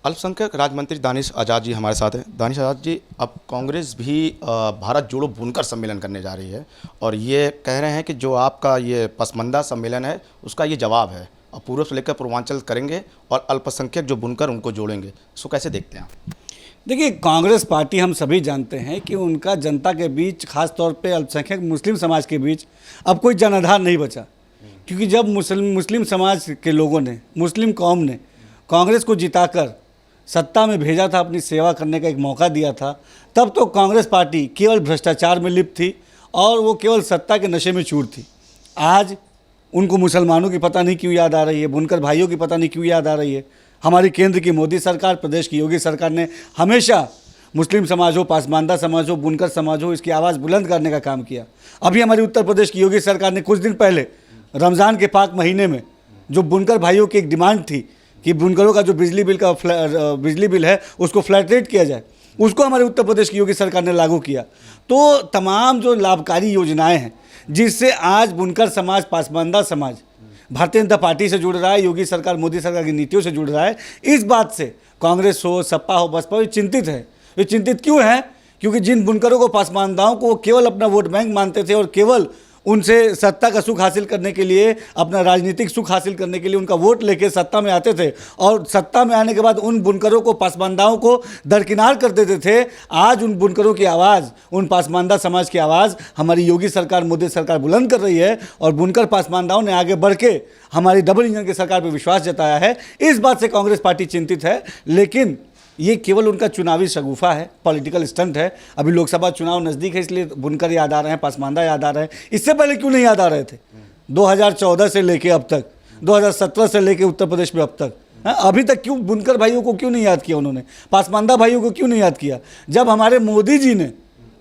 अल्पसंख्यक राज्य मंत्री दानिश आज़ाद जी हमारे साथ हैं। दानिश आज़ाद जी, अब कांग्रेस भी भारत जोड़ो बुनकर सम्मेलन करने जा रही है और ये कह रहे हैं कि जो आपका ये पसमंदा सम्मेलन है उसका ये जवाब है और पूर्व से लेकर पूर्वांचल करेंगे और अल्पसंख्यक जो बुनकर उनको जोड़ेंगे। इसको कैसे देखते हैं आप? देखिए, कांग्रेस पार्टी हम सभी जानते हैं कि उनका जनता के बीच, खास तौर पे अल्पसंख्यक मुस्लिम समाज के बीच अब कोई जनाधार नहीं बचा, क्योंकि जब मुस्लिम समाज के लोगों ने, मुस्लिम कौम ने कांग्रेस को जिताकर सत्ता में भेजा था, अपनी सेवा करने का एक मौका दिया था, तब तो कांग्रेस पार्टी केवल भ्रष्टाचार में लिप्त थी और वो केवल सत्ता के नशे में चूर थी। आज उनको मुसलमानों की पता नहीं क्यों याद आ रही है, बुनकर भाइयों की पता नहीं क्यों याद आ रही है। हमारी केंद्र की मोदी सरकार, प्रदेश की योगी सरकार ने हमेशा मुस्लिम समाज हो, पासमानदा समाज हो, बुनकर समाज हो, इसकी आवाज़ बुलंद करने का काम किया। अभी हमारी उत्तर प्रदेश की योगी सरकार ने कुछ दिन पहले रमज़ान के पाक महीने में जो बुनकर भाइयों की एक डिमांड थी कि बुनकरों का जो बिजली बिल है उसको फ्लैट रेट किया जाए, उसको हमारे उत्तर प्रदेश की योगी सरकार ने लागू किया। तो तमाम जो लाभकारी योजनाएं हैं जिससे आज बुनकर समाज, पासमानदा समाज भारतीय जनता पार्टी से जुड़ रहा है, योगी सरकार, मोदी सरकार की नीतियों से जुड़ रहा है, इस बात से कांग्रेस हो, सपा हो, बसपा हो, चिंतित है। ये चिंतित क्यों है? क्योंकि जिन बुनकरों को, पासमानदाओं को वो केवल अपना वोट बैंक मानते थे और केवल उनसे सत्ता का सुख हासिल करने के लिए, अपना राजनीतिक सुख हासिल करने के लिए उनका वोट लेके सत्ता में आते थे और सत्ता में आने के बाद उन बुनकरों को, पासमानदाओं को दरकिनार कर देते थे। आज उन बुनकरों की आवाज़, उन पासमानदा समाज की आवाज़ हमारी योगी सरकार, मोदी सरकार बुलंद कर रही है और बुनकर पासमानदाओं ने आगे बढ़ के हमारी डबल इंजन की सरकार पर विश्वास जताया है। इस बात से कांग्रेस पार्टी चिंतित है, लेकिन ये केवल उनका चुनावी शगुफा है, पॉलिटिकल स्टंट है। अभी लोकसभा चुनाव नज़दीक है, इसलिए बुनकर याद आ रहे हैं, पासमानदा याद आ रहे हैं। इससे पहले क्यों नहीं याद आ रहे थे? 2014 से लेके अब तक, 2017 से लेके उत्तर प्रदेश में अब तक, अभी तक क्यों बुनकर भाइयों को क्यों नहीं याद किया उन्होंने? पासमानदा भाइयों को क्यों नहीं याद किया? जब हमारे मोदी जी ने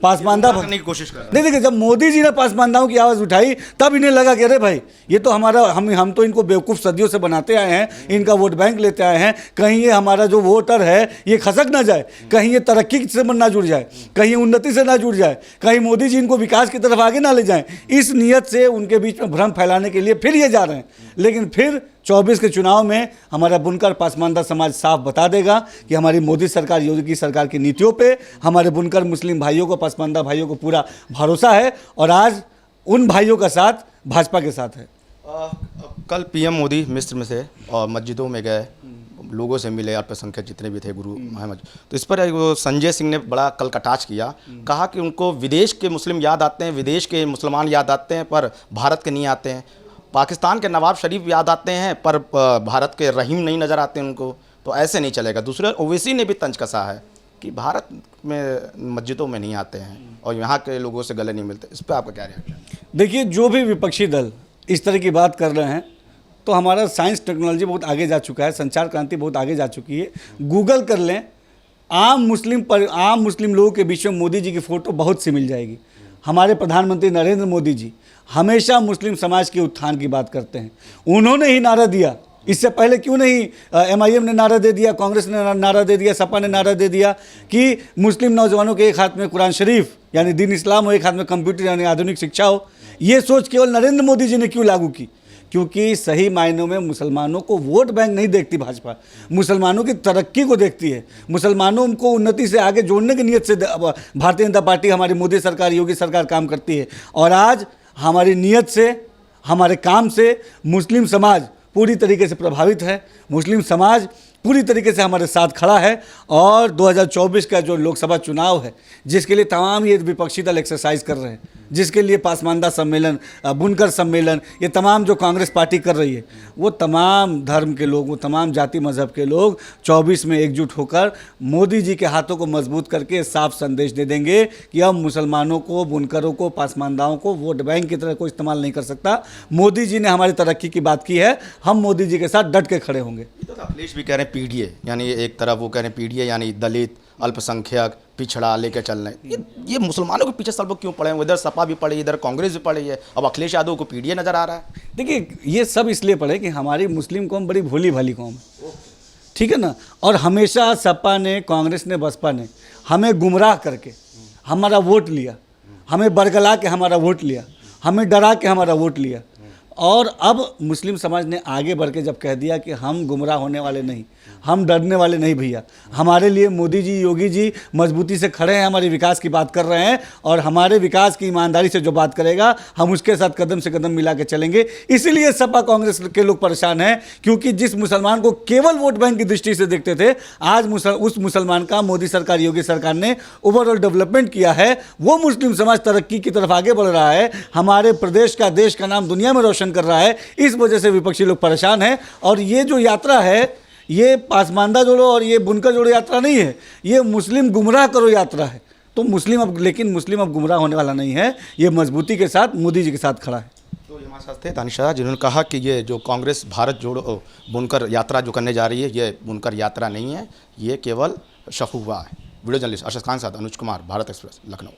पासमानदा करने की कोशिश कर रहे हैं। नहीं, देखिए, जब मोदी जी ने पासमानदाओं की आवाज़ उठाई तब इन्हें लगा कि अरे भाई, ये तो हमारा, हम तो इनको बेवकूफ़ सदियों से बनाते आए हैं, इनका वोट बैंक लेते आए हैं, कहीं ये हमारा जो वोटर है ये खसक ना जाए, कहीं ये तरक्की से ना जुड़ जाए, कहीं उन्नति से ना जुड़ जाए, कहीं मोदी जी इनको विकास की तरफ आगे ना ले जाएं। इस नीयत से उनके बीच में भ्रम फैलाने के लिए फिर ये जा रहे हैं। लेकिन फिर 24 के चुनाव में हमारा बुनकर पासमानदा समाज साफ बता देगा कि हमारी मोदी सरकार, योगी सरकार की नीतियों पे हमारे बुनकर मुस्लिम भाइयों को, पासमानदा भाइयों को पूरा भरोसा है और आज उन भाइयों का साथ भाजपा के साथ है। कल पीएम मोदी मिस्र में थे और मस्जिदों में गए, लोगों से मिले, अल्पसंख्यक जितने भी थे, गुरु महमद। तो इस पर वो संजय सिंह ने बड़ा कल कटाक्ष किया, कहा कि उनको विदेश के मुस्लिम याद आते हैं, विदेश के मुसलमान याद आते हैं पर भारत के नहीं आते हैं। पाकिस्तान के नवाब शरीफ याद आते हैं पर भारत के रहीम नहीं नज़र आते उनको। तो ऐसे नहीं चलेगा। दूसरे ओवैसी ने भी तंज कसा है कि भारत में मस्जिदों में नहीं आते हैं और यहाँ के लोगों से गले नहीं मिलते। इस पर आपका क्या रिएक्शन? देखिए, जो भी विपक्षी दल इस तरह की बात कर रहे हैं, तो हमारा साइंस टेक्नोलॉजी बहुत आगे जा चुका है, संचार क्रांति बहुत आगे जा चुकी है। गूगल कर लें, आम मुस्लिम लोगों के बीच में मोदी जी की फ़ोटो बहुत सी मिल जाएगी। हमारे प्रधानमंत्री नरेंद्र मोदी जी हमेशा मुस्लिम समाज के उत्थान की बात करते हैं। उन्होंने ही नारा दिया, इससे पहले क्यों नहीं MIM ने नारा दे दिया, कांग्रेस ने नारा दे दिया, सपा ने नारा दे दिया कि मुस्लिम नौजवानों के एक हाथ में कुरान शरीफ यानी दीन इस्लाम हो, एक हाथ में कंप्यूटर यानी आधुनिक शिक्षा हो। ये सोच केवल नरेंद्र मोदी जी ने क्यों लागू की? क्योंकि सही मायनों में मुसलमानों को वोट बैंक नहीं देखती भाजपा, मुसलमानों की तरक्की को देखती है, मुसलमानों को उन्नति से आगे जोड़ने की नीयत से भारतीय जनता पार्टी, हमारी मोदी सरकार, योगी सरकार काम करती है। और आज हमारी नीयत से, हमारे काम से मुस्लिम समाज पूरी तरीके से प्रभावित है, मुस्लिम समाज पूरी तरीके से हमारे साथ खड़ा है। और 2024 का जो लोकसभा चुनाव है, जिसके लिए तमाम ये विपक्षी दल एक्सरसाइज कर रहे हैं, जिसके लिए पासमानदा सम्मेलन, बुनकर सम्मेलन, ये तमाम जो कांग्रेस पार्टी कर रही है, वो तमाम धर्म के लोग, वो तमाम जाति मजहब के लोग 24 में एकजुट होकर मोदी जी के हाथों को मजबूत करके साफ संदेश दे देंगे कि अब मुसलमानों को, बुनकरों को, पासमानदाओं को वोट बैंक की तरह कोई इस्तेमाल नहीं कर सकता। मोदी जी ने हमारी तरक्की की बात की है, हम मोदी जी के साथ डट के खड़े होंगे। तो अखिलेश भी कह रहे हैं PDA, यानी एक तरफ वो कह रहे हैं PDA यानी दलित, अल्पसंख्यक, पिछड़ा लेके चल रहे हैं। ये मुसलमानों के पीछे सब लोग क्यों पड़े हैं? इधर सपा भी पड़ी, इधर कांग्रेस भी पड़ी है, अब अखिलेश यादव को PDA नज़र आ रहा है। देखिए, ये सब इसलिए पड़े कि हमारी मुस्लिम कौम बड़ी भोली भाली कौम है, ठीक है ना। और हमेशा सपा ने, कांग्रेस ने, बसपा ने हमें गुमराह करके हमारा वोट लिया, हमें बरगला के हमारा वोट लिया, हमें डरा के हमारा वोट लिया। और अब मुस्लिम समाज ने आगे बढ़ के जब कह दिया कि हम गुमराह होने वाले नहीं, हम डरने वाले नहीं भैया, हमारे लिए मोदी जी, योगी जी मजबूती से खड़े हैं, हमारे विकास की बात कर रहे हैं और हमारे विकास की ईमानदारी से जो बात करेगा हम उसके साथ कदम से कदम मिला के चलेंगे। इसीलिए सपा कांग्रेस के लोग परेशान हैं, क्योंकि जिस मुसलमान को केवल वोट बैंक की दृष्टि से देखते थे, आज उस मुसलमान का मोदी सरकार, योगी सरकार ने ओवरऑल डेवलपमेंट किया है। वो मुस्लिम समाज तरक्की की तरफ आगे बढ़ रहा है, हमारे प्रदेश का, देश का नाम दुनिया में रोशन कर रहा है। इस वजह से विपक्षी लोग परेशान हैं। और ये जो यात्रा है, ये पासमानदा जोड़ो और ये बुनकर जोड़ो यात्रा नहीं है, ये मुस्लिम गुमराह करो यात्रा है। तो लेकिन मुस्लिम अब गुमराह होने वाला नहीं है, ये मजबूती के साथ मोदी जी के साथ खड़ा है। तो ये हमारे साथ थे दानिशा, जिन्होंने कहा कि ये जो कांग्रेस भारत जोड़ो बुनकर यात्रा जो करने जा रही है, ये बुनकर यात्रा नहीं है, ये केवल शफुआ है। वीडियो जर्नलिस्ट अरशद खान साथ अनुज कुमार, भारत एक्सप्रेस, लखनऊ।